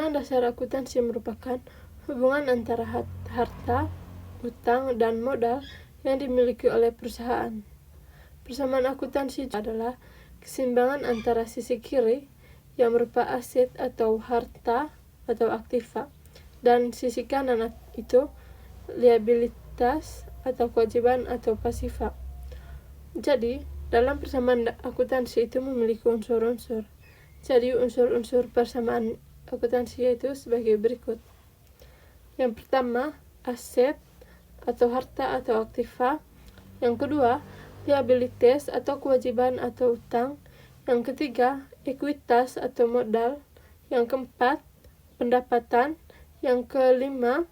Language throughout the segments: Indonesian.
Persamaan dasar akuntansi merupakan hubungan antara harta, utang, dan modal yang dimiliki oleh perusahaan. Persamaan akuntansi adalah keseimbangan antara sisi kiri yang berupa aset atau harta atau aktiva, dan sisi kanan itu liabilitas atau kewajiban atau pasifa. Jadi, dalam persamaan akuntansi itu memiliki unsur-unsur. Jadi, unsur-unsur persamaan akuntansi itu sebagai berikut. Yang pertama, aset atau harta atau aktiva. Yang kedua, liabilitas atau kewajiban atau utang. Yang ketiga, ekuitas atau modal. Yang keempat, pendapatan. Yang kelima,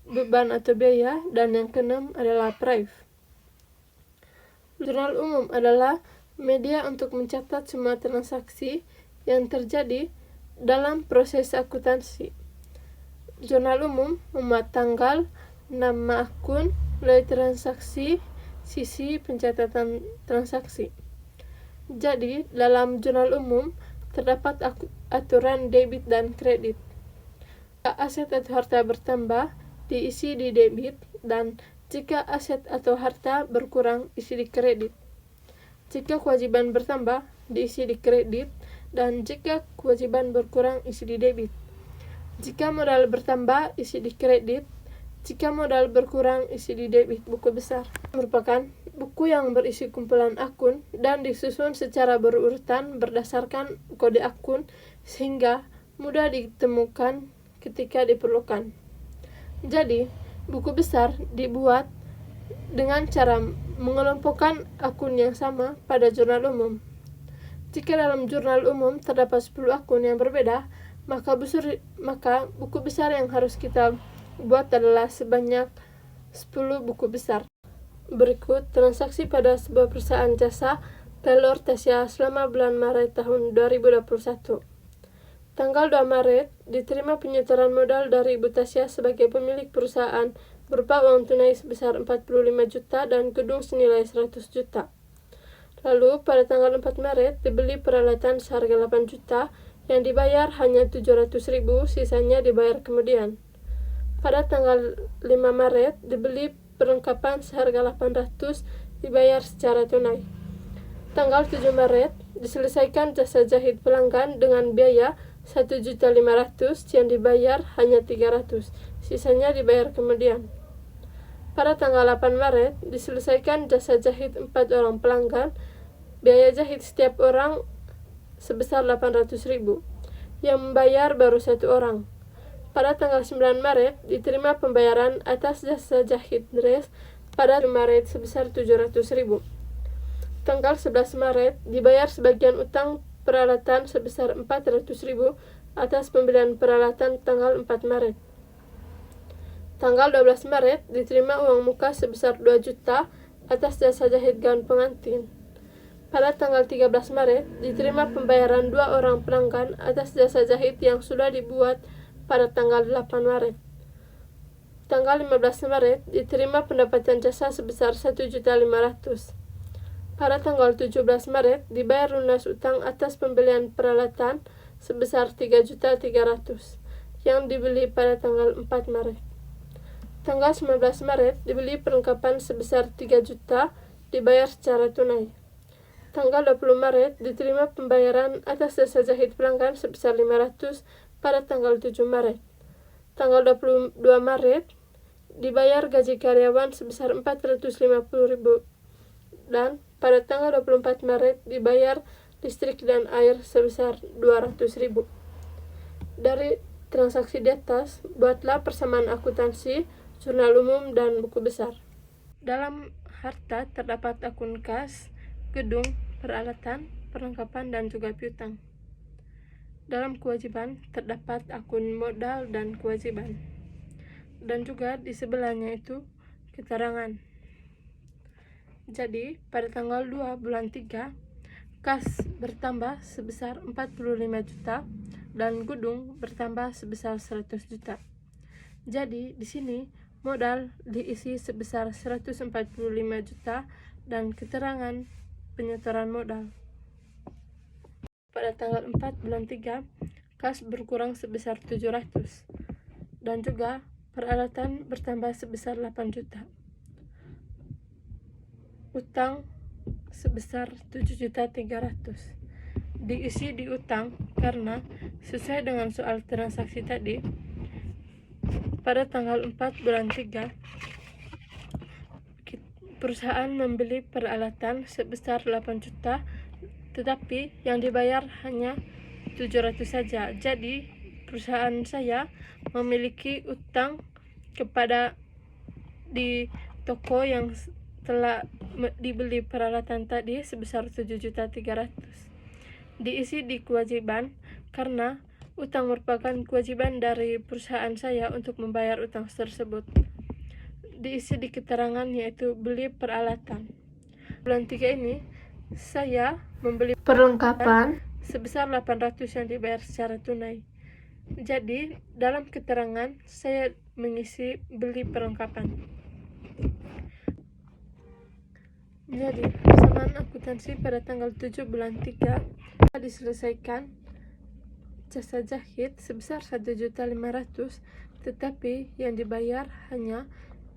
beban atau biaya. Dan yang keenam adalah prive. Jurnal umum adalah media untuk mencatat semua transaksi yang terjadi dalam proses akuntansi. Jurnal umum memuat tanggal, nama akun, nilai transaksi, sisi pencatatan transaksi. Jadi, dalam jurnal umum terdapat aturan debit dan kredit. Jika aset atau harta bertambah, diisi di debit, dan jika aset atau harta berkurang, isi di kredit. Jika kewajiban bertambah, diisi di kredit, dan jika kewajiban berkurang, isi di debit. Jika modal bertambah, isi di kredit. Jika modal berkurang, isi di debit. Buku besar merupakan buku yang berisi kumpulan akun dan disusun secara berurutan berdasarkan kode akun sehingga mudah ditemukan ketika diperlukan. Jadi, buku besar dibuat dengan cara mengelompokkan akun yang sama pada jurnal umum. Jika dalam jurnal umum terdapat 10 akun yang berbeda, maka buku besar yang harus kita buat adalah sebanyak 10 buku besar. Berikut transaksi pada sebuah perusahaan jasa Taylor Tasya selama bulan Maret tahun 2021. Tanggal 2 Maret, diterima penyetoran modal dari Ibu Tasya sebagai pemilik perusahaan berupa uang tunai sebesar 45 juta dan gedung senilai 100 juta. Lalu, pada tanggal 4 Maret, dibeli peralatan seharga 8 juta yang dibayar hanya 700.000, sisanya dibayar kemudian. Pada tanggal 5 Maret, dibeli perlengkapan seharga 800, dibayar secara tunai. Tanggal 7 Maret, diselesaikan jasa jahit pelanggan dengan biaya 1.500.000 yang dibayar hanya 300, sisanya dibayar kemudian. Pada tanggal 8 Maret, diselesaikan jasa jahit 4 orang pelanggan, biaya jahit setiap orang sebesar 800.000, yang membayar baru 1 orang. Pada tanggal 9 Maret, diterima pembayaran atas jasa jahit dress pada 7 Maret sebesar 700.000. Tanggal 11 Maret, dibayar sebagian utang peralatan sebesar 400.000 atas pembelian peralatan tanggal 4 Maret. Tanggal 12 Maret, diterima uang muka sebesar 2 juta atas jasa jahit gaun pengantin. Pada tanggal 13 Maret, diterima pembayaran 2 orang pelanggan atas jasa jahit yang sudah dibuat pada tanggal 8 Maret. Tanggal 15 Maret, diterima pendapatan jasa sebesar 1.500.000. Pada tanggal 17 Maret, dibayar lunas utang atas pembelian peralatan sebesar 3.300.000 yang dibeli pada tanggal 4 Maret. Tanggal 19 Maret, dibeli perlengkapan sebesar 3 juta, dibayar secara tunai. Tanggal 20 Maret, diterima pembayaran atas jasa jahit pelanggan sebesar 500 pada tanggal 7 Maret. Tanggal 22 Maret, dibayar gaji karyawan sebesar 450.000 dan pada tanggal 24 Maret dibayar listrik dan air sebesar 200.000. Dari transaksi di atas, buatlah persamaan akuntansi, jurnal umum, dan buku besar. Dalam harta terdapat akun kas, gedung, peralatan, perlengkapan, dan juga piutang. Dalam kewajiban terdapat akun modal dan kewajiban. Dan juga di sebelahnya itu keterangan. Jadi, pada tanggal 2 bulan 3, kas bertambah sebesar 45 juta dan gedung bertambah sebesar 100 juta. Jadi, di sini modal diisi sebesar 145 juta dan keterangan penyetoran modal. Pada tanggal 4 bulan 3, kas berkurang sebesar 700, dan juga peralatan bertambah sebesar 8 juta. Utang sebesar 7.300.000 diisi di utang karena sesuai dengan soal transaksi tadi, pada tanggal 4 bulan 3 perusahaan membeli peralatan sebesar 8 juta, tetapi yang dibayar hanya 700 saja. Jadi perusahaan saya memiliki utang kepada di toko yang telah dibeli peralatan tadi sebesar 7.300.000. Diisi di kewajiban karena utang merupakan kewajiban dari perusahaan saya untuk membayar utang tersebut. Diisi di keterangan yaitu beli peralatan. Bulan 3 ini saya membeli perlengkapan sebesar 800 yang dibayar secara tunai. Jadi dalam keterangan saya mengisi beli perlengkapan. Jadi persamaan akuntansi pada tanggal 7 bulan 3 diselesaikan jasa jahit sebesar 1.500.000, tetapi yang dibayar hanya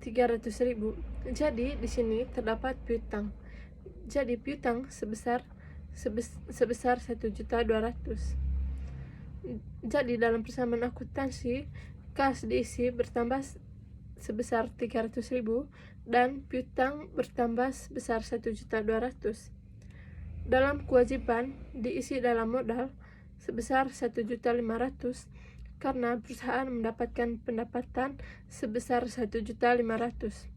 300.000. Jadi di sini terdapat piutang. Jadi piutang sebesar 1.200.000. Jadi dalam persamaan akuntansi, kas diisi bertambah sebesar 300.000 dan piutang bertambah sebesar 1.200.000. Dalam kewajiban diisi dalam modal sebesar 1.500.000 karena perusahaan mendapatkan pendapatan sebesar 1.500.000.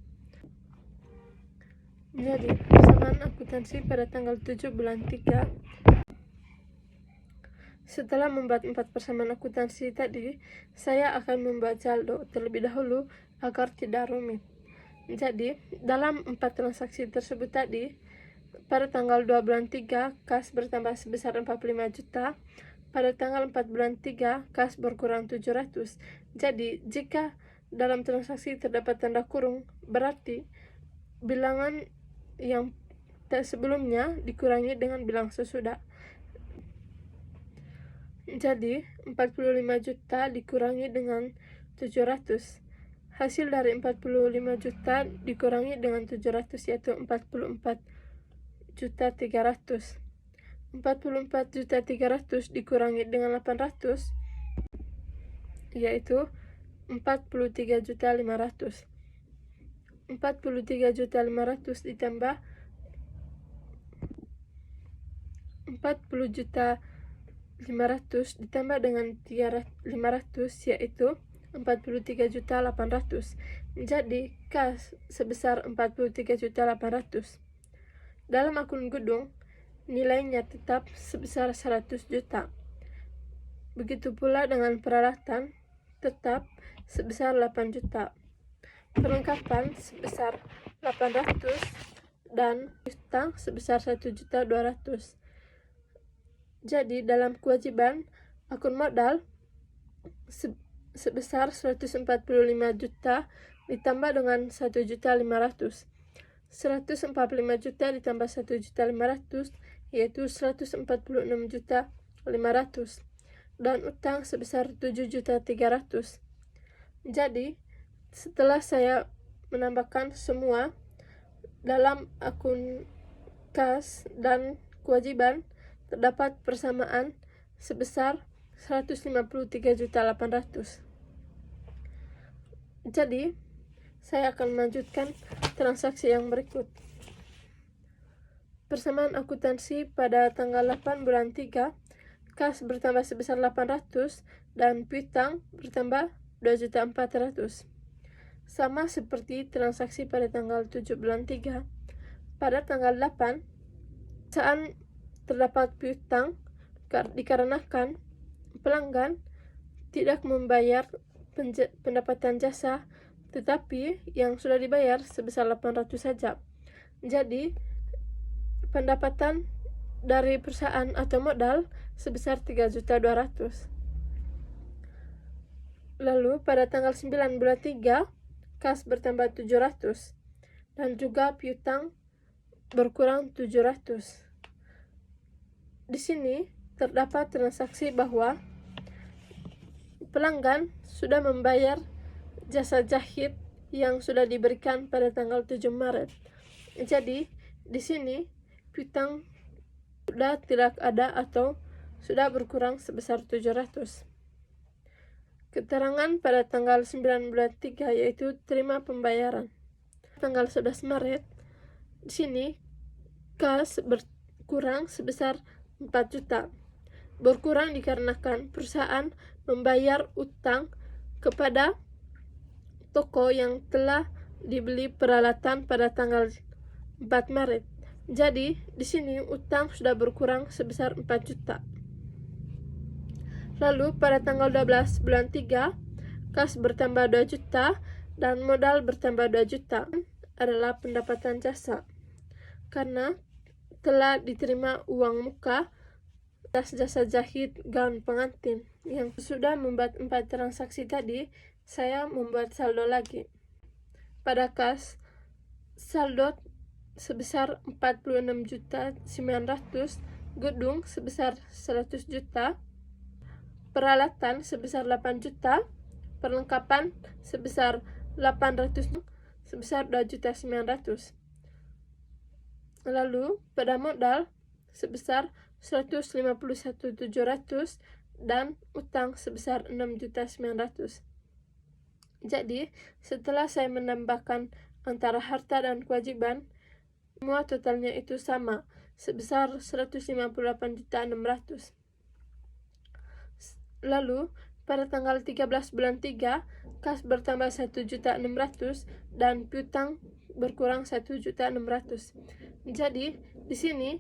Jadi persamaan akuntansi pada tanggal 7 bulan 3. Setelah membuat 4 persamaan akuntansi tadi, saya akan membuat saldo terlebih dahulu agar tidak rumit. Jadi dalam 4 transaksi tersebut tadi, pada tanggal 2 bulan 3 kas bertambah sebesar 45 juta, pada tanggal 4 bulan 3 kas berkurang 700. Jadi jika dalam transaksi terdapat tanda kurung, berarti bilangan yang sebelumnya dikurangi dengan bilang sesudah. Jadi 45 juta dikurangi dengan 700. Hasil dari 45 juta dikurangi dengan 700 yaitu 44.300. 44.300 dikurangi dengan 800 yaitu 43.500. 43.500 ditambah 40.500 ditambah dengan 500 yaitu 43.800. Jadi kas sebesar 43.800. Dalam akun gedung nilainya tetap sebesar 100 juta. Begitu pula dengan peralatan tetap sebesar 8 juta. Perlengkapan sebesar 800 dan utang sebesar 1.200.000. Jadi dalam kewajiban akun modal sebesar 145 juta ditambah dengan 1.500.000. 145 juta ditambah 1.500.000 yaitu 146.500, dan utang sebesar 7.300.000. Jadi setelah saya menambahkan semua dalam akun kas dan kewajiban, terdapat persamaan sebesar 153.800. Jadi saya akan melanjutkan transaksi yang berikut. Persamaan akuntansi pada tanggal 8 bulan 3, kas bertambah sebesar 800 dan piutang bertambah 2.400.000. Sama seperti transaksi pada tanggal 7 bulan 3. Pada tanggal 8, saat terdapat piutang dikarenakan pelanggan tidak membayar pendapatan jasa, tetapi yang sudah dibayar sebesar 800 saja. Jadi pendapatan dari perusahaan atau modal sebesar 3.200.000. Lalu pada tanggal 9 bulan 3 kas bertambah 700 dan juga piutang berkurang 700. Di sini terdapat transaksi bahwa pelanggan sudah membayar jasa jahit yang sudah diberikan pada tanggal 7 Maret. Jadi, di sini piutang sudah tidak ada atau sudah berkurang sebesar 700. Keterangan pada tanggal 9 bulan 3 yaitu terima pembayaran. Tanggal 11 Maret, di sini kas berkurang sebesar 4 juta. Berkurang dikarenakan perusahaan membayar utang kepada toko yang telah dibeli peralatan pada tanggal 4 Maret. Jadi, di sini utang sudah berkurang sebesar 4 juta. Lalu, pada tanggal 12 bulan 3, kas bertambah 2 juta dan modal bertambah 2 juta adalah pendapatan jasa. Karena telah diterima uang muka atas jasa jahit gaun pengantin. Yang sudah membuat 4 transaksi tadi, saya membuat saldo lagi. Pada kas, saldo sebesar 46.900.000, gedung sebesar 100 juta, peralatan sebesar 8 juta, perlengkapan sebesar 800, sebesar 2.900.000. Lalu pada modal sebesar 151.700 dan utang sebesar 6.900.000. Jadi, setelah saya menambahkan antara harta dan kewajiban, semua totalnya itu sama, sebesar 158.600.000. Lalu, pada tanggal 13 bulan 3, kas bertambah 1.600.000 dan piutang berkurang 1.600.000. Jadi, di sini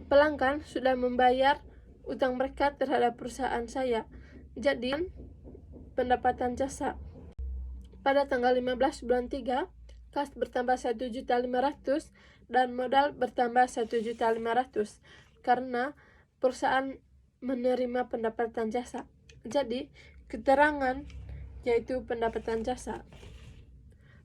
pelanggan sudah membayar utang mereka terhadap perusahaan saya. Jadi, pendapatan jasa. Pada tanggal 15 bulan 3, kas bertambah 1.500.000 dan modal bertambah 1.500.000 karena perusahaan menerima pendapatan jasa. Jadi, keterangan yaitu pendapatan jasa.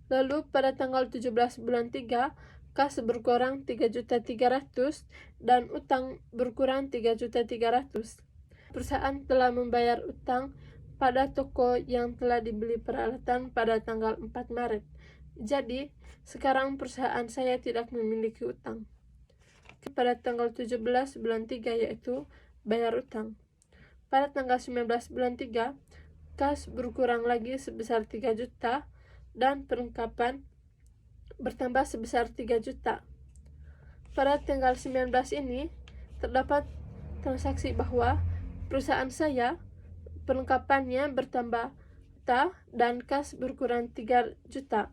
Lalu pada tanggal 17 bulan 3, kas berkurang 3.300.000 dan utang berkurang 3.300.000. Perusahaan telah membayar utang pada toko yang telah dibeli peralatan pada tanggal 4 Maret. Jadi, sekarang perusahaan saya tidak memiliki utang. Pada tanggal 17 bulan 3 yaitu bayar utang. Pada tanggal 19 bulan 3, kas berkurang lagi sebesar 3 juta dan perlengkapan bertambah sebesar 3 juta. Pada tanggal 19 ini terdapat transaksi bahwa perusahaan saya perlengkapannya bertambah dan kas berkurang 3 juta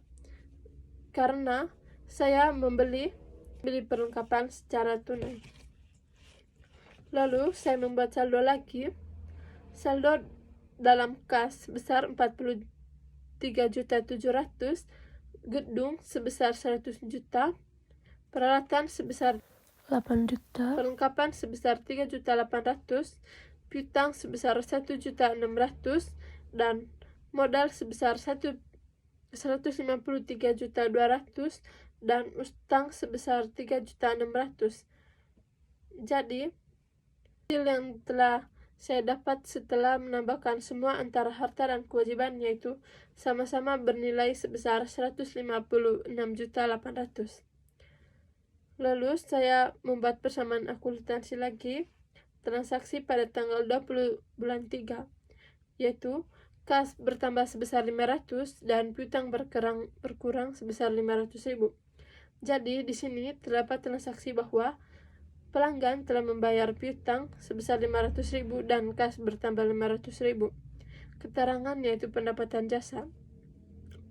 karena saya membeli perlengkapan secara tunai. Lalu saya membuat saldo lagi. Saldo dalam kas sebesar 43.700.000, gedung sebesar 100 juta, peralatan sebesar 8 juta, perlengkapan sebesar 3.800.000, piutang sebesar 1.600.000 dan modal sebesar 153.200.000 dan utang sebesar 3.600.000. Jadi, hasil yang telah saya dapat setelah menambahkan semua antara harta dan kewajiban yaitu sama-sama bernilai sebesar 156.800.000. Lalu saya membuat persamaan akuntansi lagi. Transaksi pada tanggal 20 bulan 3 yaitu kas bertambah sebesar 500 dan piutang berkurang sebesar 500.000. Jadi di sini terdapat transaksi bahwa pelanggan telah membayar piutang sebesar 500.000 dan kas bertambah 500.000. Keterangan yaitu pendapatan jasa.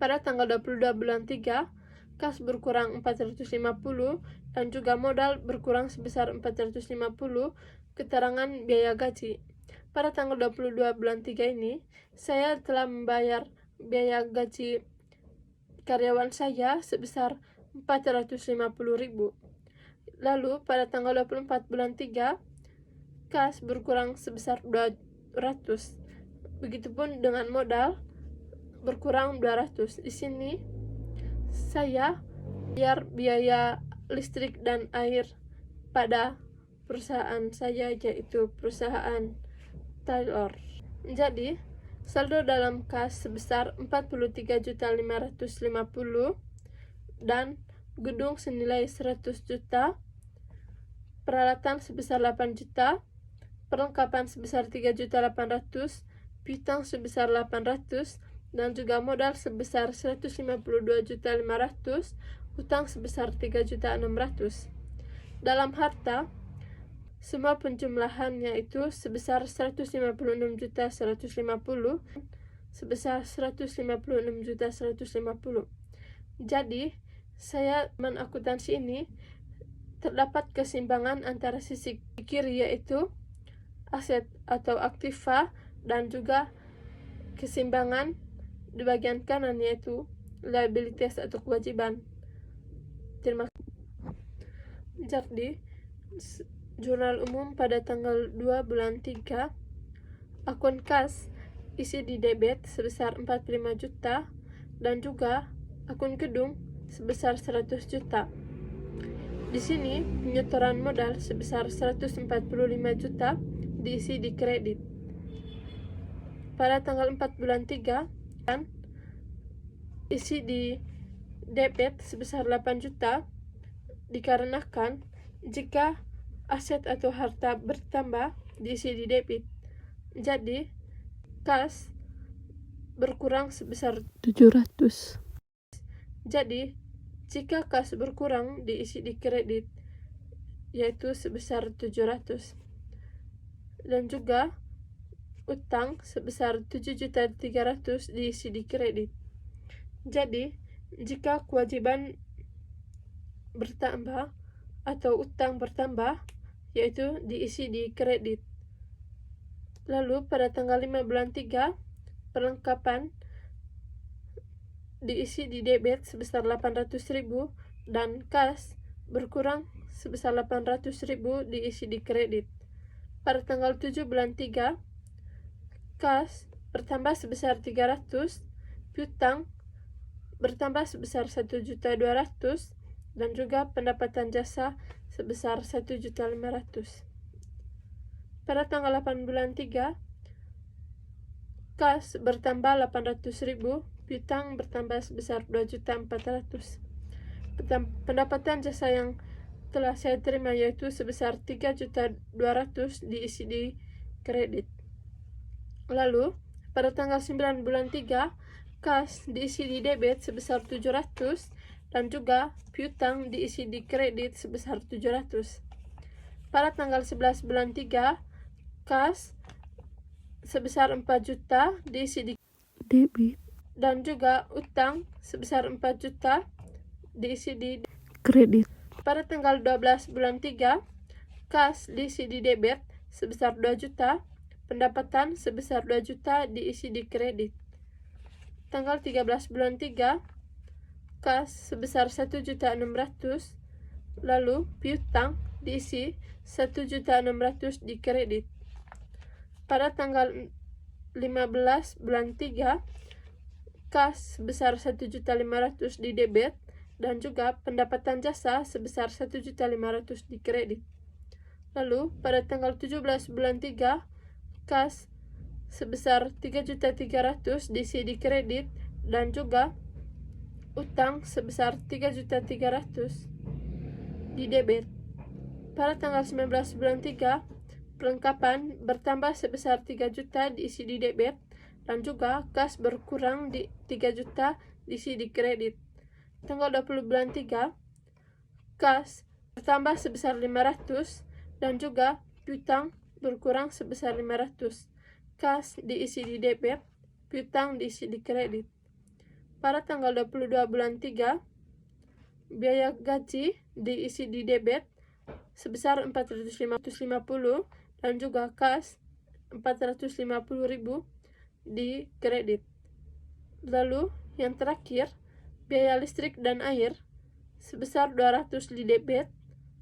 Pada tanggal 22 bulan 3, kas berkurang 450 dan juga modal berkurang sebesar 450. Keterangan biaya gaji. Pada tanggal 22 bulan 3 ini, saya telah membayar biaya gaji karyawan saya sebesar 450.000. Lalu pada tanggal 24 bulan 3, kas berkurang sebesar 200. Begitupun dengan modal berkurang 200. Di sini saya bayar biaya listrik dan air pada perusahaan saya yaitu perusahaan Taylor. Jadi, saldo dalam kas sebesar 43.550 dan gedung senilai 100 juta, peralatan sebesar 8 juta, perlengkapan sebesar 3.800.000, piutang sebesar 800, dan juga modal sebesar 152.500.000, hutang sebesar 3.600.000. Dalam harta, semua penjumlahannya itu sebesar 156.150, sebesar 156.150. Jadi, saya akuntansi ini terdapat keseimbangan antara sisi kiri yaitu aset atau aktiva, dan juga keseimbangan di bagian kanan yaitu liabilities atau kewajiban. Terima kasih. Jadi, jurnal umum pada tanggal 2 bulan 3, akun kas isi di debit sebesar 45 juta dan juga akun gedung sebesar 100 juta. Di sini penyetoran modal sebesar 145 juta diisi di kredit. Pada tanggal 4 bulan 3, dan isi di debit sebesar 8 juta dikarenakan jika aset atau harta bertambah diisi di debit. Jadi, kas berkurang sebesar 700. Jadi, jika kas berkurang diisi di kredit yaitu sebesar 700. Dan juga utang sebesar 7.300.000 diisi di kredit. Jadi, jika kewajiban bertambah atau utang bertambah yaitu diisi di kredit. Lalu pada tanggal 5 bulan 3, perlengkapan diisi di debit sebesar 800.000 dan kas berkurang sebesar 800.000 diisi di kredit. Pada tanggal 7 bulan 3, kas bertambah sebesar 300, piutang bertambah sebesar 1.200.000 dan juga pendapatan jasa sebesar 1.500.000. Pada tanggal 8 bulan 3, kas bertambah 800.000, piutang bertambah sebesar 2.400.000. Pendapatan jasa yang telah saya terima yaitu sebesar 3.200.000 diisi di kredit. Lalu pada tanggal 9 bulan 3, kas diisi di debit sebesar 700 dan juga piutang diisi di kredit sebesar 700. Pada tanggal 11 bulan 3, kas sebesar 4 juta diisi di debit dan juga utang sebesar 4 juta diisi di kredit. Pada tanggal 12 bulan 3, kas diisi di debit sebesar 2 juta, pendapatan sebesar 2 juta diisi di kredit. Tanggal 13 bulan 3, kas sebesar 1.600.000, lalu piutang diisi 1.600.000 di kredit. Pada tanggal 15 bulan 3, kas sebesar 1.500.000 di debit dan juga pendapatan jasa sebesar 1.500.000 di kredit. Lalu pada tanggal 17 bulan 3, kas sebesar 3.300.000 diisi di kredit dan juga utang sebesar 3.300.000 di debit. Pada tanggal 19 bulan 3, perlengkapan bertambah sebesar 3 juta diisi di debit dan juga kas berkurang di 3 juta diisi di kredit. Tanggal 20 bulan 3, kas bertambah sebesar 500 dan juga piutang berkurang sebesar 500. Kas diisi di debit, piutang diisi di kredit. Pada tanggal 22 bulan 3, biaya gaji diisi di debit sebesar 450 dan juga kas 450.000 di kredit. Lalu yang terakhir, biaya listrik dan air sebesar 200 di debit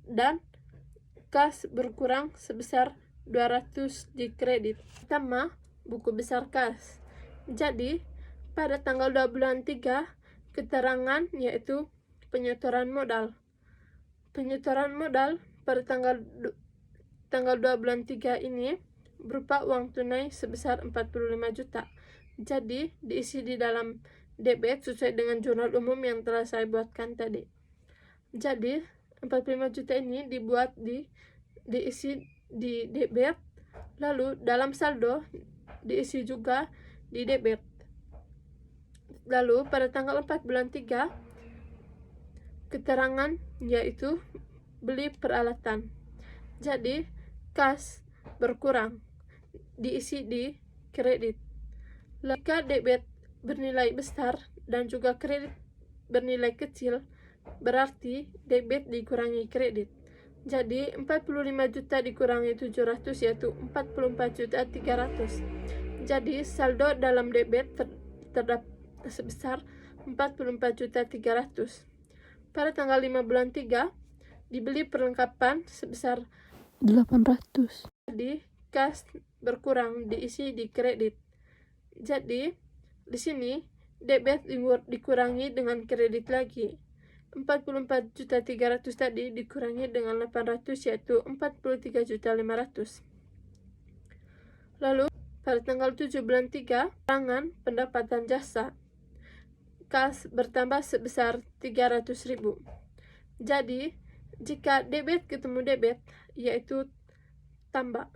dan kas berkurang sebesar 200 di kredit. Pertama, buku besar kas. Jadi, pada tanggal 2 bulan 3, keterangan yaitu penyetoran modal. Penyetoran modal pada tanggal 2 bulan 3 ini berupa uang tunai sebesar 45 juta. Jadi diisi di dalam debit sesuai dengan jurnal umum yang telah saya buatkan tadi. Jadi 45 juta ini diisi di debit, lalu dalam saldo diisi juga di debit. Lalu pada tanggal 4 bulan 3 keterangan yaitu beli peralatan. Jadi kas berkurang, diisi di kredit. Jika debit bernilai besar dan juga kredit bernilai kecil, berarti debit dikurangi kredit. Jadi 45 juta dikurangi 700 yaitu 44.300. Jadi saldo dalam debit terdapat sebesar 44.300. Pada tanggal 5 bulan 3 dibeli perlengkapan sebesar 800. Jadi kas berkurang, diisi di kredit. Jadi di sini debit dikurangi dengan kredit lagi. 44.300 tadi dikurangi dengan 800 yaitu 43.500. Lalu pada tanggal 7 bulan 3 keterangan pendapatan jasa. Kas bertambah sebesar 300.000. Jadi jika debit ketemu debit yaitu tambah,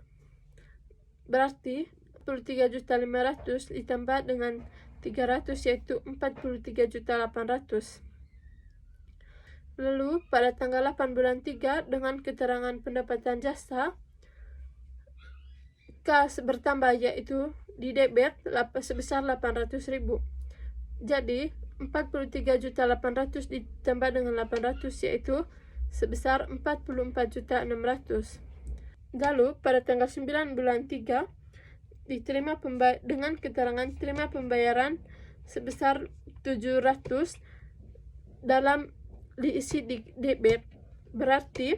berarti 43.500 ditambah dengan 300 yaitu 43.800. Lalu pada tanggal 8 bulan 3 dengan keterangan pendapatan jasa, kas bertambah yaitu di debit sebesar 800.000. Jadi 43.800 ditambah dengan 800 yaitu sebesar 44.600. Lalu pada tanggal 9 bulan 3 diterima dengan keterangan terima pembayaran sebesar 700 dalam diisi di debit, berarti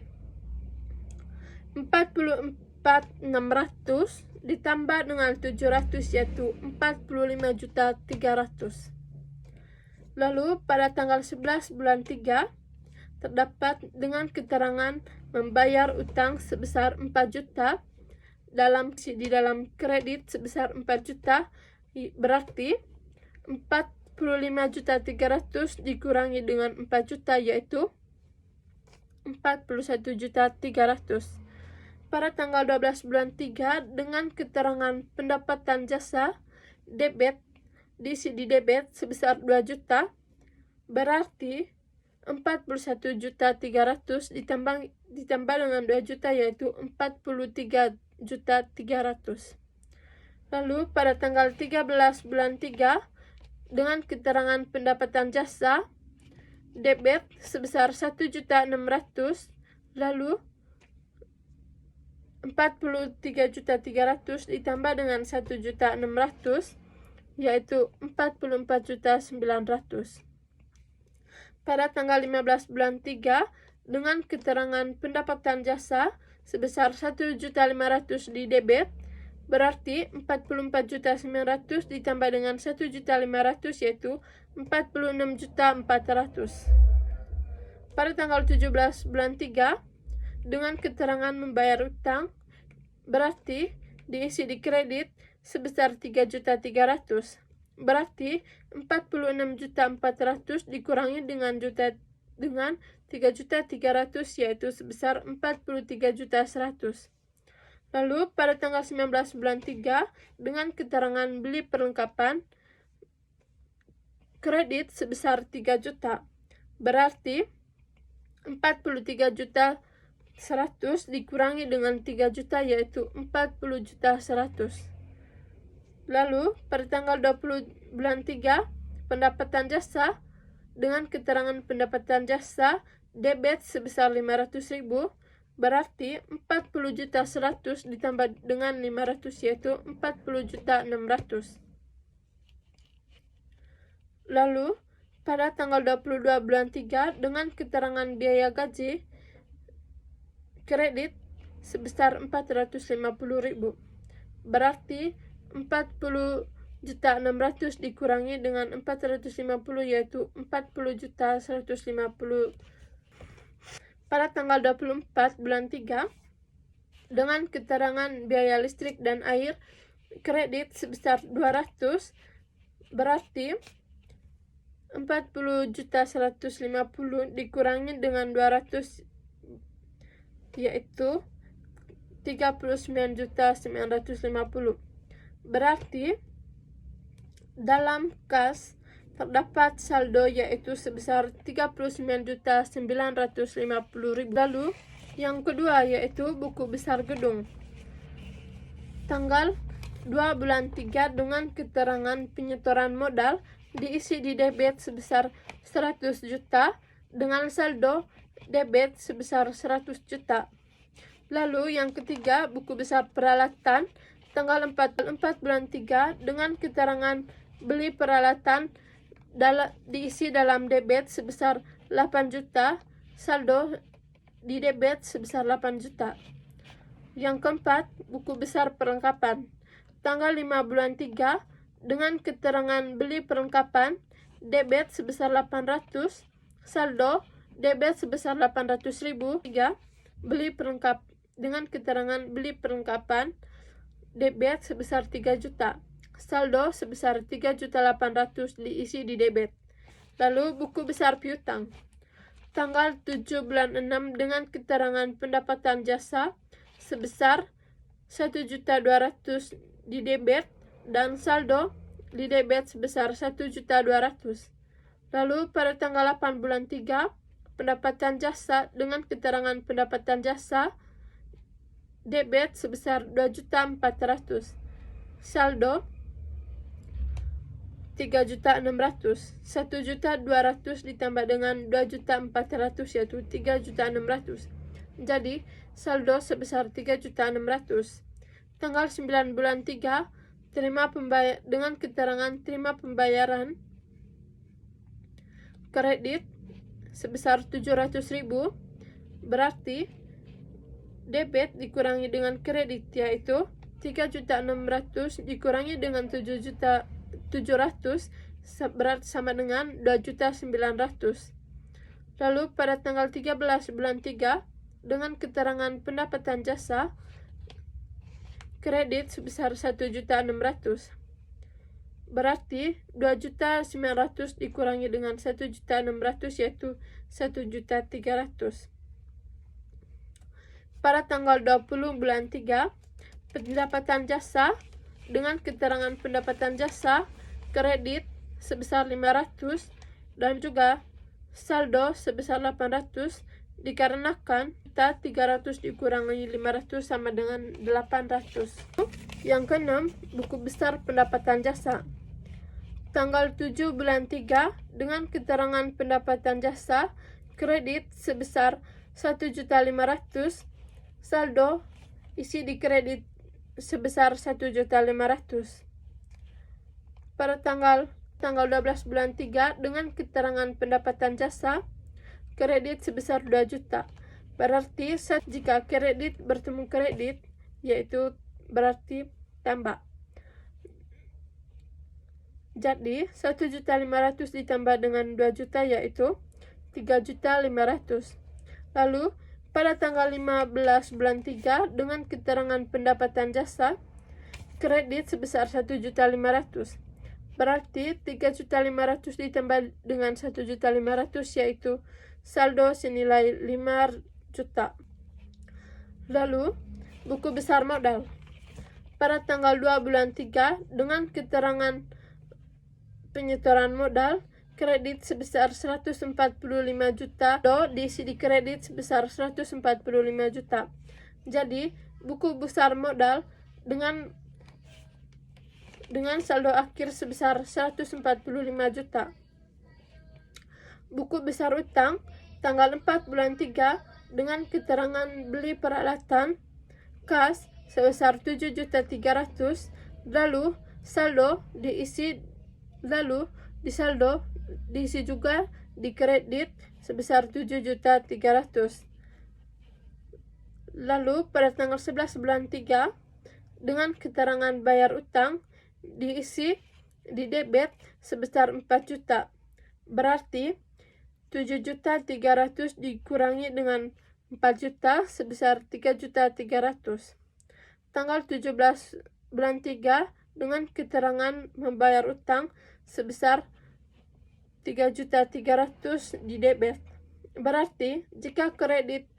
44.600 ditambah dengan 700 yaitu 45.300. Lalu pada tanggal 11 bulan 3 terdapat dengan keterangan membayar utang sebesar 4 juta di dalam kredit sebesar 4 juta, berarti 45.300 dikurangi dengan 4 juta yaitu 41.300. Pada tanggal 12 bulan 3 dengan keterangan pendapatan jasa debit diisi di debit sebesar 2 juta, berarti 41.300 ditambah dengan 2 juta yaitu 43.300. Lalu pada tanggal 13 bulan 3 dengan keterangan pendapatan jasa debit sebesar 1.600.000, lalu 43.300 ditambah dengan 1.600.000 yaitu 44.900. Pada tanggal 15 bulan 3 dengan keterangan pendapatan jasa sebesar 1.500.000 di debit, berarti 44.900 ditambah dengan 1.500.000 yaitu 46.400. Pada tanggal 17 bulan 3 dengan keterangan membayar utang, berarti diisi di kredit sebesar 3.300.000, berarti 46.400 dikurangi dengan 3.300 yaitu sebesar 43.100. Lalu pada tanggal 19 bulan 3 dengan keterangan beli perlengkapan kredit sebesar 3 juta, berarti 43.100 dikurangi dengan 3 juta yaitu 40.100. Lalu pada tanggal 20 bulan 3 pendapatan jasa dengan keterangan pendapatan jasa debit sebesar 500.000, berarti 40.100 ditambah dengan 500 yaitu 40.600. Lalu pada tanggal 22 bulan 3 dengan keterangan biaya gaji kredit sebesar 450.000, berarti 40.600 dikurangi dengan 450 yaitu 40.150. Pada tanggal 24 bulan 3 dengan keterangan biaya listrik dan air kredit sebesar 200, berarti 40.150 dikurangi dengan 200 yaitu 39.950. Berarti dalam kas terdapat saldo yaitu sebesar 39.950.000. Lalu yang kedua yaitu buku besar gedung. Tanggal 2 bulan 3 dengan keterangan penyetoran modal diisi di debit sebesar 100 juta dengan saldo debit sebesar 100 juta. Lalu yang ketiga buku besar peralatan tanggal 4 bulan 3 dengan keterangan beli peralatan diisi dalam debit sebesar 8 juta, saldo di debit sebesar 8 juta. Yang keempat, buku besar perlengkapan. Tanggal 5 bulan 3 dengan keterangan beli perlengkapan debit sebesar 800, saldo debit sebesar 800.000. 3. Beli perlengkap dengan keterangan beli perlengkapan debit sebesar 3 juta. Saldo sebesar 3.800.000 diisi di debit. Lalu buku besar piutang. Tanggal 7 bulan 6 dengan keterangan pendapatan jasa sebesar 1.200.000 di debit dan saldo di debit sebesar 1.200.000. Lalu pada tanggal 8 bulan 3 pendapatan jasa dengan keterangan pendapatan jasa debit sebesar 2.400.000. Saldo 3.600.000. 1.200.000 ditambah dengan 2.400.000 yaitu 3.600.000. Jadi saldo sebesar 3.600.000. Tanggal 9 bulan 3 dengan keterangan terima pembayaran kredit sebesar 700.000, berarti debit dikurangi dengan kredit yaitu 3.600.000 dikurangi dengan 7.700.000 berat sama dengan 2.900.000. Lalu pada tanggal 13 bulan 3 dengan keterangan pendapatan jasa kredit sebesar 1.600.000, berarti 2.900.000 dikurangi dengan 1.600.000 yaitu 1.300.000. Pada tanggal 20 bulan 3 pendapatan jasa dengan keterangan pendapatan jasa kredit sebesar 500 dan juga saldo sebesar 800 dikarenakan kita 300 dikurangi 500 sama dengan 800. Yang keenam, buku besar pendapatan jasa. Tanggal 7 bulan 3 dengan keterangan pendapatan jasa kredit sebesar 1.500.000, saldo isi di kredit sebesar 1.500.000. Pada tanggal 12 bulan 3 dengan keterangan pendapatan jasa kredit sebesar 2 juta. Berarti jika kredit bertemu kredit yaitu berarti tambah. Jadi 1.500.000 ditambah dengan 2 juta yaitu 3.500.000. Lalu pada tanggal 15 bulan 3 dengan keterangan pendapatan jasa kredit sebesar 1.500.000, berarti 3.500.000 ditambah dengan 1.500.000 yaitu saldo senilai 5 juta. Lalu buku besar modal. Pada tanggal 2 bulan 3 dengan keterangan penyetoran modal kredit sebesar 145 juta diisi di kredit sebesar 145 juta. Jadi buku besar modal dengan saldo akhir sebesar 145 juta. Buku besar utang tanggal 4 bulan 3 dengan keterangan beli peralatan kas sebesar 7.300.000, lalu saldo diisi juga di kredit sebesar 7.300.000. Lalu pada tanggal 11 bulan 3 dengan keterangan bayar utang diisi di debit sebesar 4 juta. Berarti 7.300.000 dikurangi dengan 4 juta sebesar 3.300.000. Tanggal 17 bulan 3 dengan keterangan membayar utang sebesar 3.300.000 di debit. Berarti jika kredit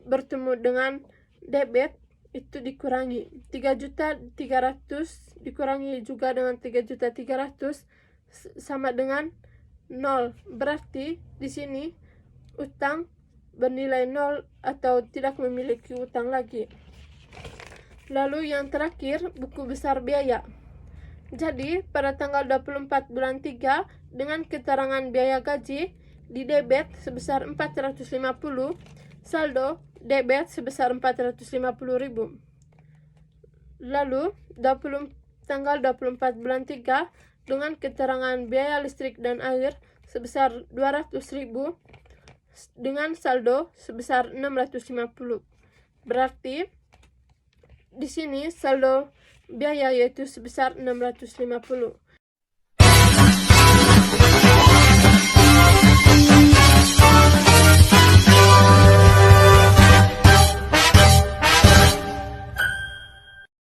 bertemu dengan debit itu dikurangi 3.300.000 dikurangi juga dengan 3.300.000 sama dengan 0. Berarti di sini utang bernilai 0 atau tidak memiliki utang lagi. Lalu yang terakhir, buku besar biaya. Jadi pada tanggal 24 bulan 3 dengan keterangan biaya gaji di debit sebesar 450, saldo debit sebesar 450.000. Lalu tanggal 24 bulan 3 dengan keterangan biaya listrik dan air sebesar 200.000 dengan saldo sebesar 650. Berarti di sini saldo biaya yaitu sebesar 650.